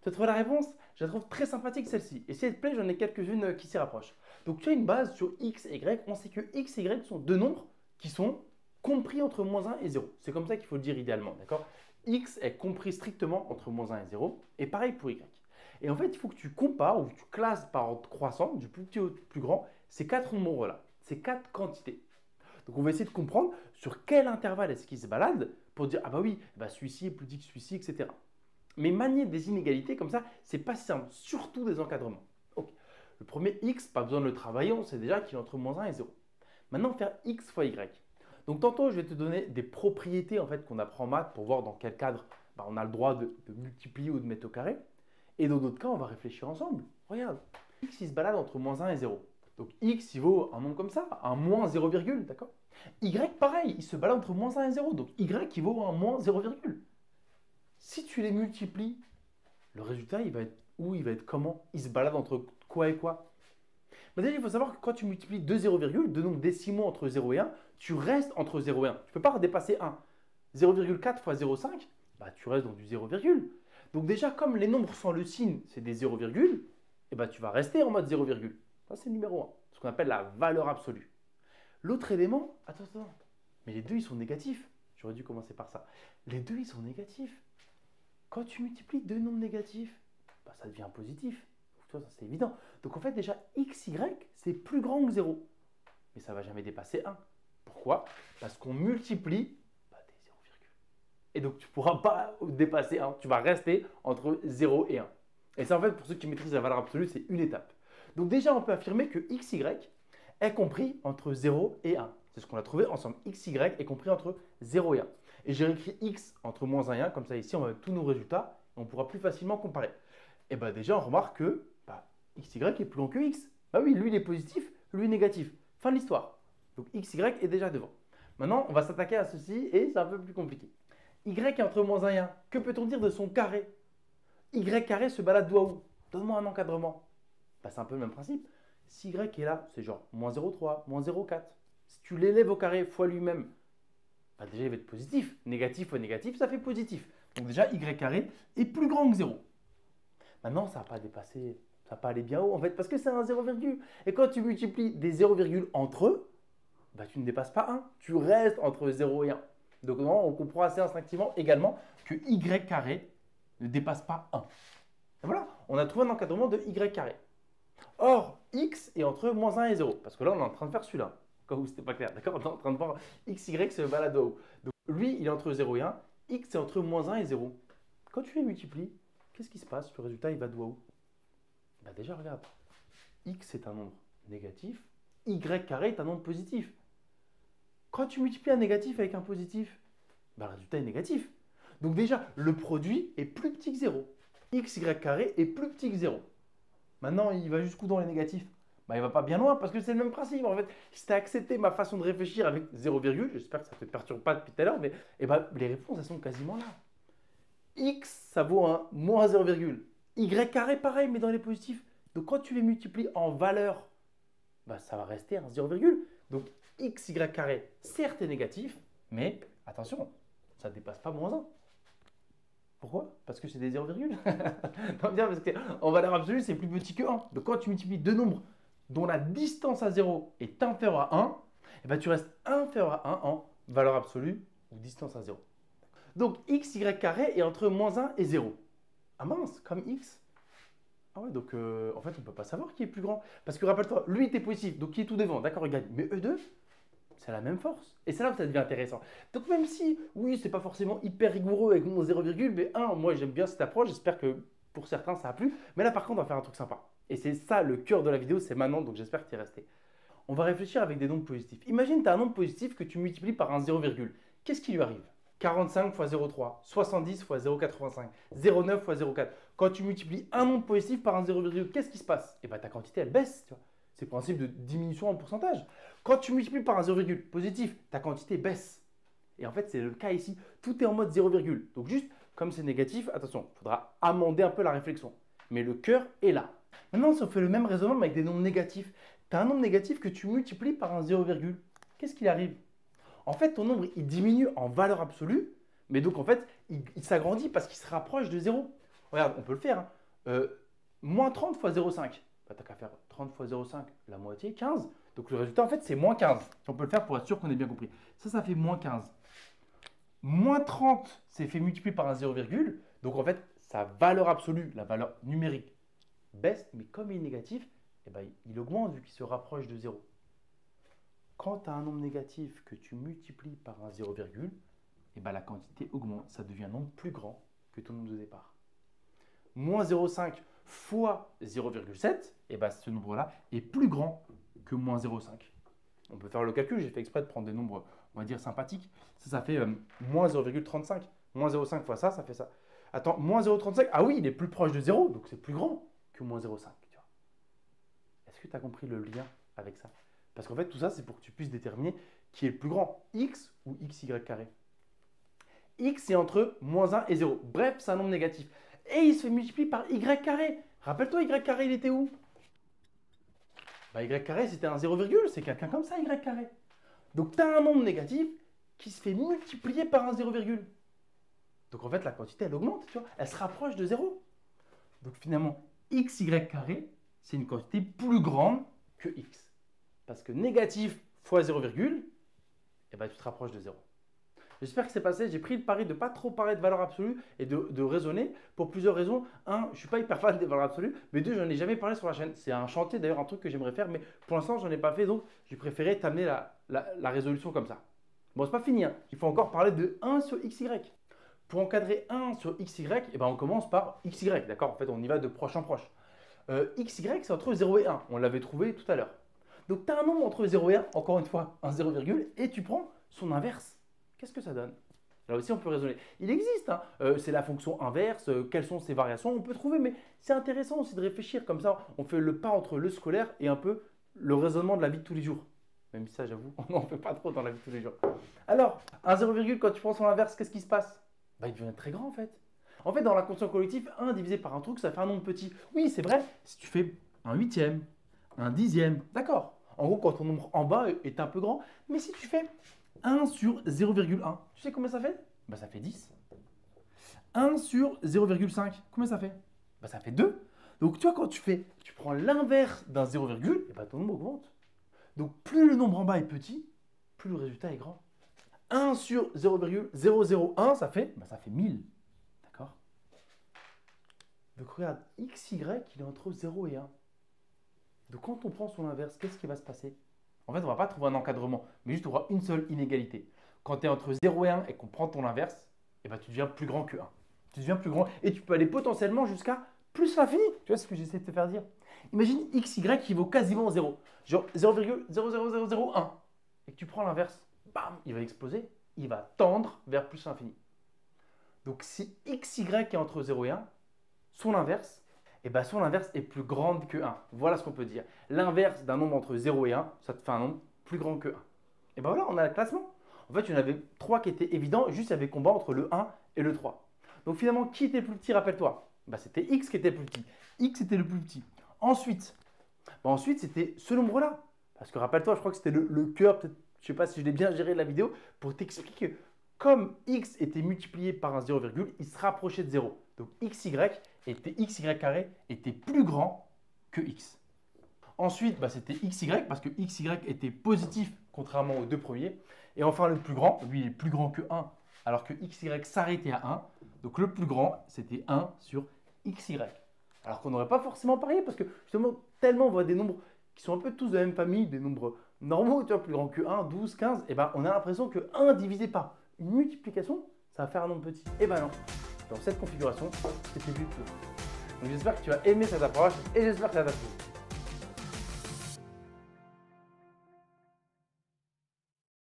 Tu as trouvé la réponse? Je la trouve très sympathique celle-ci. Et si elle te plaît, j'en ai quelques-unes qui s'y rapprochent. Donc tu as une base sur x et y. On sait que x et y sont deux nombres qui sont compris entre -1 et 0. C'est comme ça qu'il faut le dire idéalement, d'accord? X est compris strictement entre -1 et 0. Et pareil pour y. Et en fait, il faut que tu compares ou que tu classes par ordre croissant, du plus petit au plus grand, ces quatre nombres-là, ces quatre quantités. Donc on va essayer de comprendre sur quel intervalle est-ce qu'ils se baladent pour dire, ah bah oui, bah celui-ci est plus petit que celui-ci, etc. Mais manier des inégalités comme ça, c'est pas si simple, surtout des encadrements. Ok. Le premier x, pas besoin de le travailler, on sait déjà qu'il est entre -1 et 0. Maintenant, faire x fois y. Donc tantôt, je vais te donner des propriétés en fait, qu'on apprend en maths pour voir dans quel cadre bah, on a le droit de multiplier ou de mettre au carré. Et dans d'autres cas, on va réfléchir ensemble. Regarde, x il se balade entre -1 et 0. Donc x il vaut un nombre comme ça, un moins 0, d'accord? Y pareil, il se balade entre -1 et 0. Donc y il vaut un moins 0, si tu les multiplies, le résultat, il va être où? Il va être comment? Il se balade entre quoi et quoi? Mais déjà, il faut savoir que quand tu multiplies deux 0, deux nombres décimaux entre 0 et 1, tu restes entre 0 et 1. Tu ne peux pas dépasser 1. 0,4 fois 0,5, bah, tu restes dans du 0, donc déjà, comme les nombres sans le signe, c'est des 0, et bah, tu vas rester en mode 0, ça c'est le numéro 1, ce qu'on appelle la valeur absolue. L'autre élément, attends, mais les deux ils sont négatifs. J'aurais dû commencer par ça. Les deux ils sont négatifs. Quand tu multiplies deux nombres négatifs, bah, ça devient positif. Toi, ça c'est évident. Donc en fait, déjà, xy, c'est plus grand que 0. Mais ça ne va jamais dépasser 1. Pourquoi? Parce qu'on multiplie bah, des 0, et donc tu ne pourras pas dépasser 1. Tu vas rester entre 0 et 1. Et ça, en fait, pour ceux qui maîtrisent la valeur absolue, c'est une étape. Donc déjà, on peut affirmer que xy est compris entre 0 et 1. C'est ce qu'on a trouvé ensemble. Xy est compris entre 0 et 1. Et j'ai écrit x entre -1 et 1, comme ça ici on va mettre tous nos résultats et on pourra plus facilement comparer. Et bien déjà on remarque que bah, xy est plus grand que x. Bah oui, lui il est positif, lui il est négatif. Fin de l'histoire. Donc xy est déjà devant. Maintenant on va s'attaquer à ceci et c'est un peu plus compliqué. Y est entre -1 et 1. Que peut-on dire de son carré? Y carré se balade d'où à où? Donne-moi un encadrement. Bah, c'est un peu le même principe. Si y est là, c'est genre -0,3, -0,4. Si tu l'élèves au carré fois lui-même, bah déjà il va être positif. Négatif fois négatif, ça fait positif. Donc déjà, y carré est plus grand que 0. Maintenant, ça ne va pas dépasser, ça ne va pas aller bien haut en fait, parce que c'est un 0, et quand tu multiplies des 0, entre eux, bah, tu ne dépasses pas 1. Tu restes entre 0 et 1. Donc non, on comprend assez instinctivement également que y carré ne dépasse pas 1. Et voilà, on a trouvé un encadrement de y carré. Or, x est entre -1 et 0, parce que là, on est en train de faire celui-là. Quand vous, c'était pas clair, d'accord? On est en train de voir xy se balade au haut. Donc, lui, il est entre 0 et 1, x est entre -1 et 0. Quand tu les multiplies, qu'est-ce qui se passe? Le résultat, il va d'où à où? Bah déjà, regarde, x est un nombre négatif, y carré est un nombre positif. Quand tu multiplies un négatif avec un positif, bah, le résultat est négatif. Donc déjà, le produit est plus petit que 0. Xy carré est plus petit que 0. Maintenant, il va jusqu'où dans les négatifs? Bah, il va pas bien loin parce que c'est le même principe. En fait, si tu as accepté ma façon de réfléchir avec 0, j'espère que ça ne te perturbe pas depuis tout à l'heure, mais les réponses, elles sont quasiment là. X, ça vaut un moins 0, y carré, pareil, mais dans les positifs. Donc, quand tu les multiplies en valeur, bah, ça va rester un 0, donc xy carré, certes, est négatif, mais attention, ça ne dépasse pas -1. Pourquoi? Parce que c'est des 0, non, bien parce qu'en valeur absolue, c'est plus petit que 1. Donc quand tu multiplies deux nombres dont la distance à 0 est inférieure à 1, et ben tu restes inférieur à 1 en valeur absolue ou distance à 0. Donc xy carré est entre -1 et 0. Ah mince, comme x. Ah ouais, donc en fait, on ne peut pas savoir qui est plus grand. Parce que rappelle-toi, lui était positif, donc qui est tout devant, d'accord, il gagne. Mais eux deux, c'est la même force. Et c'est là où ça devient intéressant. Donc même si, oui, c'est pas forcément hyper rigoureux avec mon 0, mais moi j'aime bien cette approche, j'espère que pour certains ça a plu. Mais là par contre, on va faire un truc sympa. Et c'est ça le cœur de la vidéo, c'est maintenant, donc j'espère que tu es resté. On va réfléchir avec des nombres positifs. Imagine tu as un nombre positif que tu multiplies par un 0, qu'est-ce qui lui arrive? 45 fois 0,3, 70 fois 0,85, 0,9 fois 0,4. Quand tu multiplies un nombre positif par un 0, qu'est-ce qui se passe? Et bien ta quantité elle baisse, tu vois. C'est le principe de diminution en pourcentage. Quand tu multiplies par un 0, positif, ta quantité baisse. Et en fait, c'est le cas ici. Tout est en mode 0, donc juste, comme c'est négatif, attention, il faudra amender un peu la réflexion. Mais le cœur est là. Maintenant, si on fait le même raisonnement mais avec des nombres négatifs, tu as un nombre négatif que tu multiplies par un 0, qu'est-ce qui arrive? En fait, ton nombre, il diminue en valeur absolue, mais donc en fait, il s'agrandit parce qu'il se rapproche de 0. Regarde, on peut le faire. Hein. Moins 30 fois 0,5. Bah, tu n'as qu'à faire 30 fois 0,5, la moitié, 15. Donc le résultat, en fait, c'est moins 15. On peut le faire pour être sûr qu'on ait bien compris. Ça fait moins 15. Moins 30, c'est fait multiplier par un 0, donc en fait, sa valeur absolue, la valeur numérique, baisse, mais comme il est négatif, eh ben, il augmente vu qu'il se rapproche de 0. Quand tu as un nombre négatif que tu multiplies par un 0, eh ben, la quantité augmente, ça devient un nombre plus grand que ton nombre de départ. Moins 0,5 fois 0,7, eh ben, ce nombre-là est plus grand que moins 0,5. On peut faire le calcul, j'ai fait exprès de prendre des nombres, on va dire, sympathiques. Ça fait moins 0,35. Moins 0,5 fois ça fait ça. Attends, moins 0,35, ah oui, il est plus proche de 0, donc c'est plus grand que moins 0,5. Est-ce que tu as compris le lien avec ça? Parce qu'en fait, tout ça, c'est pour que tu puisses déterminer qui est le plus grand, x ou xy carré. X, c'est entre moins 1 et 0. Bref, c'est un nombre négatif. Et il se fait multiplier par y carré. Rappelle-toi, y carré, il était où? Bah, y carré, c'était un 0, c'est quelqu'un comme ça, y carré. Donc, tu as un nombre négatif qui se fait multiplier par un 0, donc, en fait, la quantité, elle augmente, tu vois. Elle se rapproche de 0. Donc, finalement, xy carré, c'est une quantité plus grande que x. Parce que négatif fois 0, eh ben, tu te rapproches de 0. J'espère que c'est passé. J'ai pris le pari de ne pas trop parler de valeur absolue et de raisonner pour plusieurs raisons. Un, je ne suis pas hyper fan des valeurs absolues. Mais deux, je n'en ai jamais parlé sur la chaîne. C'est un chantier, d'ailleurs, un truc que j'aimerais faire. Mais pour l'instant, je n'en ai pas fait. Donc, j'ai préféré t'amener la résolution comme ça. Bon, c'est pas fini. Hein. Il faut encore parler de 1 sur xy. Pour encadrer 1 sur xy, eh ben, on commence par xy. D'accord? En fait, on y va de proche en proche. Xy, c'est entre 0 et 1. On l'avait trouvé tout à l'heure. Donc, tu as un nombre entre 0 et 1, encore une fois, un 0, et tu prends son inverse. Qu'est-ce que ça donne? Là aussi, on peut raisonner. Il existe, hein, c'est la fonction inverse, quelles sont ses variations, on peut trouver, mais c'est intéressant aussi de réfléchir. Comme ça, on fait le pas entre le scolaire et un peu le raisonnement de la vie de tous les jours. Même si ça, j'avoue, on n'en fait pas trop dans la vie de tous les jours. Alors, un 0, quand tu prends son inverse, qu'est-ce qui se passe? Bah, il devient très grand en fait. En fait, dans la conscience collective, 1 divisé par un truc, ça fait un nombre petit. Oui, c'est vrai, si tu fais un huitième, un dixième, d'accord. En gros, quand ton nombre en bas est un peu grand, mais si tu fais 1 sur 0,1, tu sais combien ça fait? Bah, ça fait 10. 1 sur 0,5, combien ça fait? Bah, ça fait 2. Donc, tu vois, quand tu prends l'inverse d'un 0, et bah, ton nombre augmente. Donc, plus le nombre en bas est petit, plus le résultat est grand. 1 sur 0,001, ça fait 1000. D'accord? Donc, regarde, xy, il est entre 0 et 1. Donc, quand on prend son inverse, qu'est-ce qui va se passer? En fait, on ne va pas trouver un encadrement, mais juste on aura une seule inégalité. Quand tu es entre 0 et 1 et qu'on prend ton inverse, eh ben, tu deviens plus grand que 1. Tu deviens plus grand et tu peux aller potentiellement jusqu'à plus l'infini. Tu vois ce que j'essaie de te faire dire? Imagine xy qui vaut quasiment 0, genre 0,00001, et que tu prends l'inverse, bam, il va exploser, il va tendre vers plus l'infini. Donc si xy est entre 0 et 1, son inverse, et bien son inverse est plus grande que 1. Voilà ce qu'on peut dire. L'inverse d'un nombre entre 0 et 1, ça te fait un nombre plus grand que 1. Et bien voilà, on a le classement. En fait, il y en avait 3 qui étaient évidents, juste il y avait combat entre le 1 et le 3. Donc finalement, qui était le plus petit, rappelle-toi? C'était x qui était le plus petit. X était le plus petit. Ensuite, c'était ce nombre-là. Parce que rappelle-toi, je crois que c'était le cœur, peut-être, je ne sais pas si je l'ai bien géré de la vidéo, pour t'expliquer que comme x était multiplié par un 0, il se rapprochait de 0. Donc xy carré était plus grand que x. Ensuite, c'était xy parce que xy était positif contrairement aux deux premiers. Et enfin, le plus grand, lui, il est plus grand que 1 alors que xy s'arrêtait à 1. Donc le plus grand, c'était 1 sur xy. Alors qu'on n'aurait pas forcément parié parce que justement, tellement on voit des nombres qui sont un peu tous de la même famille, des nombres normaux, tu vois, plus grands que 1, 12, 15, et on a l'impression que 1 divisé par une multiplication, ça va faire un nombre petit. Et ben non, dans cette configuration, c'était plus peu. Donc j'espère que tu as aimé cette approche et j'espère que ça t'a plu.